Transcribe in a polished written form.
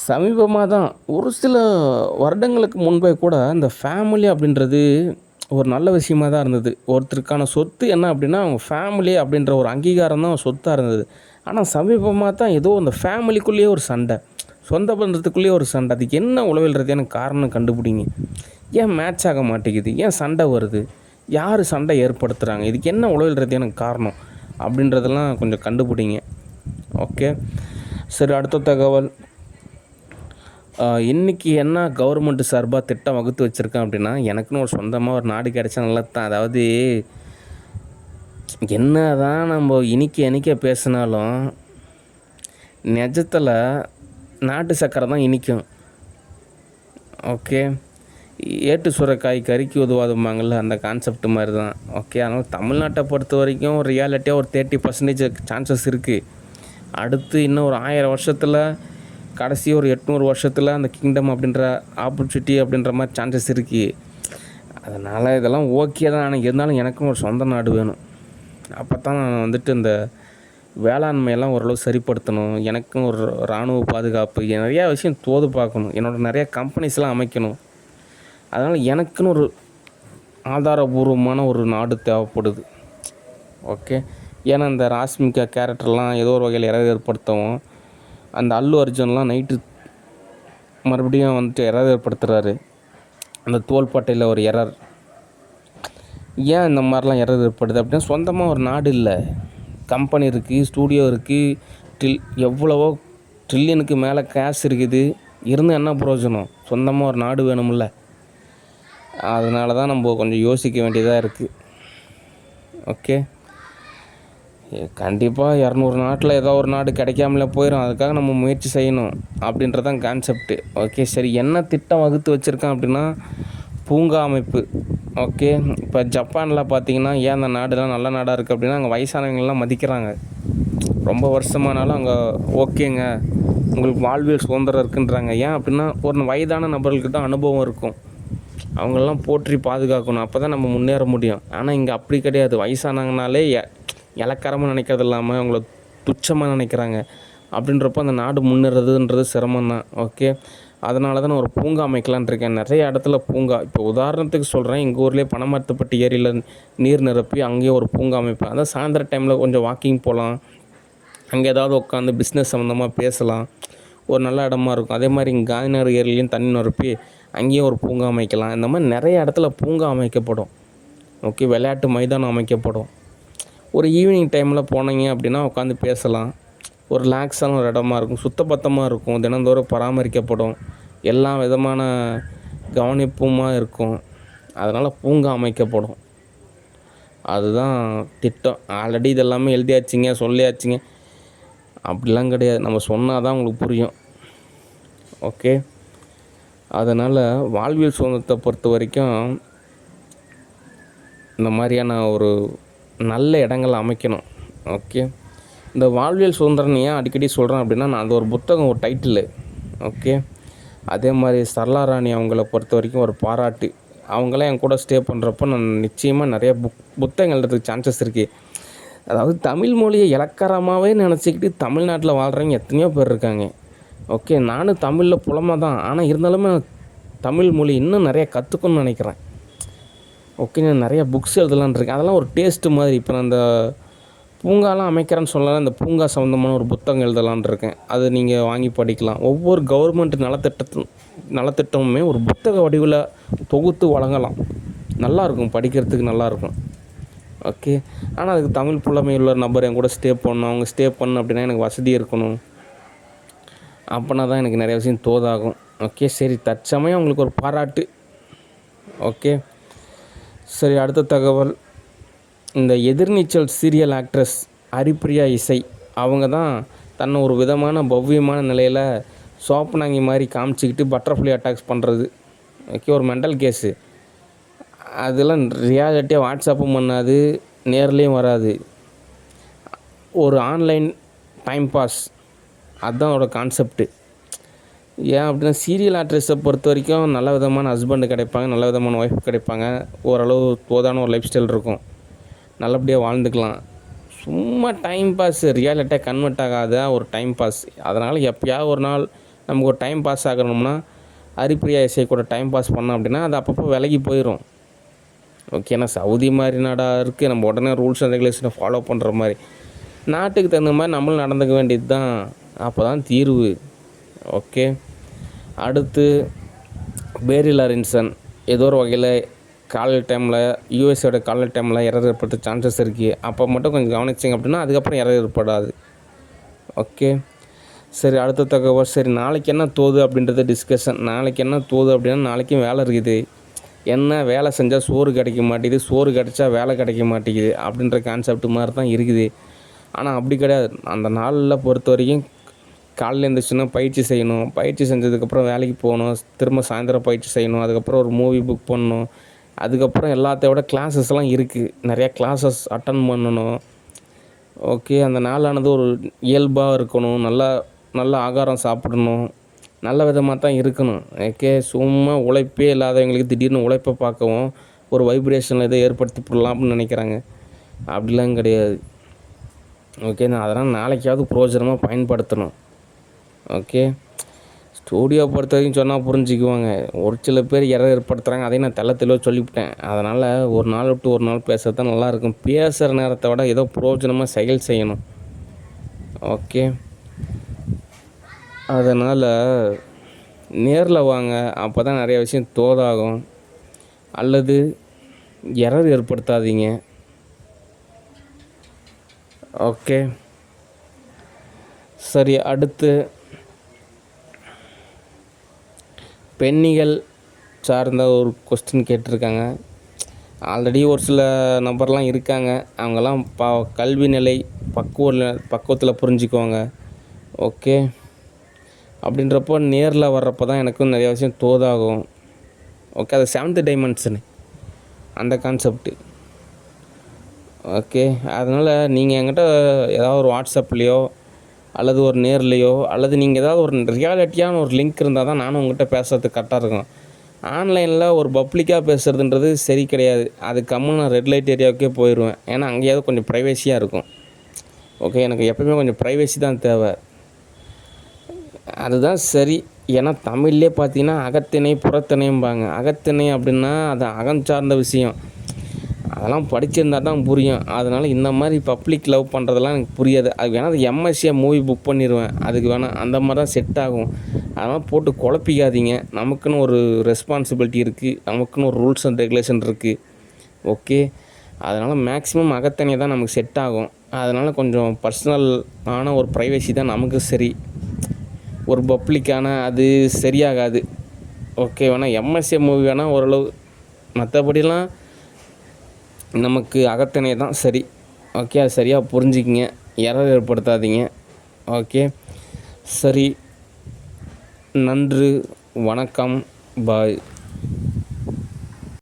சமீபமா தான் ஒரு சில வருடங்களுக்கு முன்பே கூட இந்த ஃபேமிலி அப்படின்றது ஒரு நல்ல விஷயமா தான் இருந்தது. ஒருத்தருக்கான சொத்து என்ன அப்படின்னா, அவங்க ஃபேமிலி அப்படின்ற ஒரு அங்கீகாரம் தான் சொத்தா இருந்தது. ஆனா சமீபமா தான் ஏதோ அந்த ஃபேமிலிக்குள்ளேயே ஒரு சண்டை. சொந்த பந்தத்துக்குள்ளேயே ஒரு சண்டை. அதுக்கு என்ன உளவியல் ரீதியான காரணம் கண்டுபிடிங்க. ஏன் மேட்ச் ஆக மாட்டேங்குது? ஏன் சண்டை வருது? யார் சண்டை ஏற்படுத்துறாங்க? இதுக்கு என்ன உளவியல் ரீதியான காரணம்? அப்படின்றதெல்லாம் கொஞ்சம் கண்டுபிடிங்க. ஓகே. சரி, அடுத்த தகவல். இன்றைக்கி என்ன கவர்மெண்ட் சார்பாக திட்டம் வகுத்து வச்சுருக்கேன் அப்படின்னா, எனக்குன்னு ஒரு சொந்தமாக ஒரு நாடு கிடைச்சா நல்லது தான். அதாவது என்ன தான் நம்ம இனிக்க இனிக்க பேசினாலும் நிஜத்தில் நாட்டு சர்க்கரை தான் இனிக்கும். ஓகே. ஏட்டு சுரைக்காய் கறிக்கு உதவாதும்பாங்கள்ல, அந்த கான்செப்ட் மாதிரி தான். ஓகே. அதனால் தமிழ்நாட்டை பொறுத்த வரைக்கும் ரியாலிட்டியாக ஒரு 30% சான்சஸ் இருக்குது. அடுத்து இன்னும் ஒரு 1000 வருஷத்தில், கடைசி ஒரு 800 வருஷத்தில் அந்த கிங்டம் அப்படின்ற ஆப்பர்ச்சுனிட்டி அப்படின்ற மாதிரி சான்சஸ் இருக்குது. அதனால் இதெல்லாம் ஓகே தான். ஆனால் இருந்தாலும் எனக்கும் ஒரு சொந்த நாடு வேணும். அப்போ தான் நான் வந்துட்டு இந்த வேளாண்மையெல்லாம் ஓரளவு சரிப்படுத்தணும். எனக்கும் ஒரு இராணுவ பாதுகாப்பு, நிறையா விஷயம் தோது பார்க்கணும். என்னோடய நிறையா கம்பெனிஸ்லாம் அமைக்கணும். அதனால் எனக்குன்னு ஒரு ஆதாரபூர்வமான ஒரு நாடு தேவைப்படுது. ஓகே. ஏன்னா இந்த ராஷ்மிகா கேரக்டர்லாம் ஏதோ ஒரு வகையில் ஏற்படுத்தவும், அந்த அல்லு அர்ஜுன்லாம் நைட்டு மறுபடியும் வந்துட்டு ஏற்படுத்துகிறாரு. அந்த தோள்பட்டையில் ஒரு ஏன் இந்த மாதிரிலாம் ஏற்படுது அப்படின்னா, சொந்தமாக ஒரு நாடு இல்லை. கம்பெனி இருக்குது, ஸ்டூடியோ இருக்குது, எவ்வளவோ ட்ரில்லியனுக்கு மேலே கேஷ் இருக்குது. இருந்து என்ன பிரயோஜனம்? சொந்தமாக ஒரு நாடு வேணும்ல. அதனால தான் நம்ம கொஞ்சம் யோசிக்க வேண்டியதாக இருக்குது. ஓகே. கண்டிப்பாக 200 நாட்டில் ஏதோ ஒரு நாடு கிடைக்காமலே போயிடும். அதுக்காக நம்ம முயற்சி செய்யணும் அப்படின்றதான் கான்செப்ட்டு. ஓகே. சரி, என்ன திட்டம் வகுத்து வச்சுருக்கேன் அப்படின்னா, பூங்கா அமைப்பு. ஓகே. இப்போ ஜப்பானில் பார்த்தீங்கன்னா, ஏன் அந்த நாடுலாம் நல்ல நாடாக இருக்குது அப்படின்னா, அங்கே வயசானவங்கள்லாம் மதிக்கிறாங்க. ரொம்ப வருஷமானாலும் அங்கே ஓகேங்க, உங்களுக்கு வாழ்வியல் சுதந்திரம் இருக்குன்றாங்க. ஏன் அப்படின்னா, ஒரு வயதான நபர்கள்கிட்ட அனுபவம் இருக்கும். அவங்களெல்லாம் போற்றி பாதுகாக்கணும். அப்போ தான் நம்ம முன்னேற முடியும். ஆனால் இங்கே அப்படி கிடையாது. வயசானாங்கனாலே இலக்காரமாக நினைக்கிறது இல்லாமல் அவங்கள துச்சமாக நினைக்கிறாங்க. அப்படின்றப்போ அந்த நாடு முன்னேறதுன்றது சிரமம் தான். ஓகே. அதனால தான் நான் ஒரு பூங்கா அமைக்கலான் இருக்கேன். நிறைய இடத்துல பூங்கா, இப்போ உதாரணத்துக்கு சொல்கிறேன், எங்கள் ஊர்லேயே பனமரத்துப்பட்டி ஏரியில் நீர் நிரப்பி அங்கேயே ஒரு பூங்கா அமைப்பேன். அதான் சாயந்தர டைமில் கொஞ்சம் வாக்கிங் போகலாம், அங்கே ஏதாவது உட்காந்து பிஸ்னஸ் சம்மந்தமாக பேசலாம், ஒரு நல்ல இடமா இருக்கும். அதே மாதிரி இங்கே காந்திநகர் ஏரியிலையும் தண்ணி நிரப்பி அங்கேயும் ஒரு பூங்கா அமைக்கலாம். இந்த மாதிரி நிறைய இடத்துல பூங்கா அமைக்கப்படும். ஓகே. விளையாட்டு மைதானம் அமைக்கப்படும். ஒரு ஈவினிங் டைமில் போனீங்க அப்படின்னா உட்காந்து பேசலாம். ஒரு ரிலாக்ஸான ஒரு இடமா இருக்கும், சுத்தபத்தமாக இருக்கும், தினந்தோறும் பராமரிக்கப்படும், எல்லா விதமான கவனிப்புமாக இருக்கும். அதனால் பூங்கா அமைக்கப்படும். அதுதான் திட்டம். ஆல்ரெடி இதெல்லாமே எழுதியாச்சுங்க, சொல்லியாச்சுங்க. அப்படிலாம் கிடையாது. நம்ம சொன்னால் தான் உங்களுக்கு புரியும். ஓகே. அதனால் வாழ்வியல் சுதந்திரத்தை பொறுத்த வரைக்கும் இந்த மாதிரியான ஒரு நல்ல இடங்கள் அமைக்கணும். ஓகே. இந்த வாழ்வியல் சுதந்திரம் ஏன் அடிக்கடி சொல்கிறேன் அப்படின்னா, நான் அது ஒரு புத்தகம், ஒரு டைட்டிலு. ஓகே. அதே மாதிரி சரளா ராணி அவங்கள பொறுத்த வரைக்கும் ஒரு பாராட்டு. அவங்களாம் என் கூட ஸ்டே பண்ணுறப்போ நான் நிச்சயமாக நிறைய புத்தகம் எழுதுறதுக்கு சான்சஸ் இருக்குது. அதாவது தமிழ் மொழியை இலக்காரமாகவே நினச்சிக்கிட்டு தமிழ்நாட்டில் வாழ்கிறவங்க எத்தனையோ பேர் இருக்காங்க. ஓகே. நானும் தமிழில் புலமை தான். ஆனால் இருந்தாலுமே தமிழ் மொழி இன்னும் நிறையா கற்றுக்கணும்னு நினைக்கிறேன். ஓகே. நான் நிறையா புக்ஸ் எழுதலான் இருக்கேன். அதெல்லாம் ஒரு டேஸ்ட்டு மாதிரி. இப்போ நான் அந்த பூங்காலாம் அமைக்கிறேன்னு சொல்லலாம், இந்த பூங்கா சம்மந்தமான ஒரு புத்தகம் எழுதலான் இருக்கேன். அது நீங்கள் வாங்கி படிக்கலாம். ஒவ்வொரு கவர்மெண்ட் நலத்திட்டமுமே ஒரு புத்தக வடிவில் தொகுத்து வழங்கலாம். நல்லாயிருக்கும், படிக்கிறதுக்கு நல்லாயிருக்கும். ஓகே. ஆனால் அதுக்கு தமிழ் புலமை உள்ள நபர் என் கூட ஸ்டே பண்ணணும். அவங்க ஸ்டே பண்ணணும் அப்படின்னா எனக்கு வசதி இருக்கணும். அப்படின்னா தான் எனக்கு நிறைய விஷயம் தோதாகும். ஓகே. சரி, தற்சமயம் உங்களுக்கு ஒரு பாராட்டு. ஓகே. சரி, அடுத்த தகவல். இந்த எதிர்நீச்சல் சீரியல் ஆக்ட்ரஸ் ஹரிப்பிரியா இசை அவங்க தான் தன்னை ஒரு விதமான பவ்யமான நிலையில் சோப்பனாங்கி மாதிரி காமிச்சிக்கிட்டு பட்டர்ஃப்ளை அட்டாக்ஸ் பண்ணுறது. ஓகே. ஒரு மெண்டல் கேஸு. அதெல்லாம் ரியாலிட்டியாக வாட்ஸ்அப்பும் பண்ணாது, நேர்லேயும் வராது. ஒரு ஆன்லைன் டைம் பாஸ், அதுதான் அதோட கான்செப்ட்டு. ஏன் அப்படின்னா, சீரியல் ஆக்ட்ரஸை பொறுத்த வரைக்கும் நல்ல விதமான ஹஸ்பண்டு கிடைப்பாங்க, நல்ல விதமான ஒய்ஃப் கிடைப்பாங்க, ஓரளவு தோதான ஒரு லைஃப் ஸ்டைல் இருக்கும், நல்லபடியாக வாழ்ந்துக்கலாம். சும்மா டைம் பாஸ், ரியாலிட்டியாக கன்வெர்ட் ஆகாத ஒரு டைம் பாஸ். அதனால் எப்போயாவது ஒரு நாள் நமக்கு ஒரு டைம் பாஸ் ஆகணும்னா ஹரிப்பிரியா இசை கூட டைம் பாஸ் பண்ணோம் அப்படின்னா அது அப்பப்போ விலகி போயிடும். ஓகே, ஏன்னா சவுதி மாதிரி நாடாக இருக்குது, நம்ம உடனே ரூல்ஸ் அண்ட் ரெகுலேஷனை ஃபாலோ பண்ணுற மாதிரி நாட்டுக்கு தகுந்த மாதிரி நம்மளும் நடந்துக்க வேண்டியது தான். அப்போ தான் தீர்வு. ஓகே, அடுத்து பேரி லாரன்சன் ஏதோ ஒரு வகையில் காலையில் டைமில் யூஎஸோட காலையில் டைமில் எரர் ஏற்படுத்த சான்சஸ் இருக்குது. அப்போ மட்டும் கொஞ்சம் கவனிச்சிங்க அப்படின்னா அதுக்கப்புறம் எரர் ஏற்படாது. ஓகே, சரி, அடுத்த தகவல். சரி, நாளைக்கு என்ன தோது அப்படின்றத டிஸ்கஷன். நாளைக்கு என்ன தோது அப்படின்னா நாளைக்கும் வேலை இருக்குது. என்ன வேலை செஞ்சால் சோறு கிடைக்க மாட்டேங்குது, சோறு கிடைச்சா வேலை கிடைக்க மாட்டேங்குது அப்படின்ற கான்செப்ட் மாதிரி தான் இருக்குது. ஆனால் அப்படி கிடையாது. அந்த நாளில் பொறுத்த வரைக்கும் காலையில் எழுந்திரிச்சின்னா பயிற்சி செய்யணும், பயிற்சி செஞ்சதுக்கப்புறம் வேலைக்கு போகணும், திரும்ப சாயந்தரம் பயிற்சி செய்யணும், அதுக்கப்புறம் ஒரு மூவி புக் பண்ணணும், அதுக்கப்புறம் எல்லாத்தையோட விட கிளாஸஸ்லாம் இருக்குது, நிறையா கிளாஸஸ் அட்டன் பண்ணணும். ஓகே, அந்த நாளானது ஒரு இயல்பாக இருக்கணும், நல்ல ஆகாரம் சாப்பிடணும், நல்ல விதமாக தான் இருக்கணும். ஓகே, சும்மா உழைப்பே இல்லாதவங்களுக்கு திடீர்னு உழைப்பை பார்க்கவும் ஒரு வைப்ரேஷனில் எதோ ஏற்படுத்தி போடலாம் அப்படின்னு நினைக்கிறாங்க. அப்படிலாம் கிடையாது. ஓகே, நான் அதெல்லாம் நாளைக்காவது பிரயோஜனமாக பயன்படுத்தணும். ஓகே, ஸ்டூடியோ பொறுத்த வரைக்கும் சொன்னால் புரிஞ்சுக்குவாங்க. ஒரு சில பேர் எரர் ஏற்படுத்துகிறாங்க, அதையும் நான் தெளிவாக சொல்லிவிட்டேன். அதனால் ஒரு நாள் விட்டு ஒரு நாள் பேசுகிறது தான் நல்லாயிருக்கும். பேசுகிற நேரத்தை விட ஏதோ பிரயோஜனமாக செயல் செய்யணும். ஓகே, அதனால் நேரில் வாங்க, அப்போ தான் நிறைய விஷயம் தோதாகும். அல்லது எரர் ஏற்படுத்தாதீங்க. ஓகே, சரி, அடுத்து பெண்ணிகள் சார்ந்த ஒரு கொஸ்டின் கேட்டிருக்காங்க. ஆல்ரெடி ஒரு சில நபர்லாம் இருக்காங்க, அவங்கெல்லாம் கல்வி நிலை பக்குவத்தில் புரிஞ்சுக்குவாங்க. ஓகே, அப்படின்றப்போ நேரில் வர்றப்போ தான் எனக்கும் நிறைய விஷயம் தோதாகும். ஓகே, அது 7th டைமென்ஷனு அந்த கான்செப்ட்டு. ஓகே, அதனால் நீங்கள் என்கிட்ட ஏதாவது ஒரு வாட்ஸ்அப்லேயோ அல்லது ஒரு நேர்லேயோ அல்லது நீங்கள் ஏதாவது ஒரு ரியாலிட்டியான ஒரு லிங்க் இருந்தால் தான் நானும் உங்கள்கிட்ட பேசுகிறதுக்கு கரெக்டாக இருக்கும். ஆன்லைனில் ஒரு பப்ளிக்காக பேசுகிறதுன்றது சரி கிடையாது. அது கம்முன்னு நான் ரெட் லைட் ஏரியாவுக்கே போயிடுவேன். ஏன்னா அங்கேயாவது கொஞ்சம் ப்ரைவேசியாக இருக்கும். ஓகே, எனக்கு எப்போயுமே கொஞ்சம் ப்ரைவேசி தான் தேவை. அதுதான் சரி. ஏன்னா தமிழ்லேயே பார்த்தீங்கன்னா அகத்திணை புறத்திணைம்பாங்க. அகத்திணை அப்படின்னா அது அகம் சார்ந்த விஷயம், அதெல்லாம் படிச்சிருந்தா தான் புரியும். அதனால் இந்த மாதிரி பப்ளிக் லவ் பண்ணுறதெல்லாம் எனக்கு புரியாது. அது வேணால் அது எம்எஸ்சியை மூவி புக் பண்ணிடுவேன், அதுக்கு வேணால் அந்த மாதிரி தான் செட் ஆகும். அதனால் போட்டு குழப்பிக்காதீங்க. நமக்குன்னு ஒரு ரெஸ்பான்சிபிலிட்டி இருக்குது, நமக்குன்னு ஒரு ரூல்ஸ் அண்ட் ரெகுலேஷன் இருக்குது. ஓகே, அதனால் மேக்ஸிமம் அகத்தனியாக தான் நமக்கு செட் ஆகும். அதனால் கொஞ்சம் பர்சனல் ஆன ஒரு ப்ரைவசி தான் நமக்கு சரி. ஒரு பப்ளிக்கான அது சரியாகாது. ஓகே, வேணால் எம்எஸ்சி மூவி வேணால் ஓரளவு, மற்றபடிலாம் நமக்கு அகத்திணை தான் சரி. ஓகே, அது சரியாக புரிஞ்சுக்கிங்க, எரர் ஏற்படுத்தாதீங்க. ஓகே, சரி, நன்றி, வணக்கம், பாய்.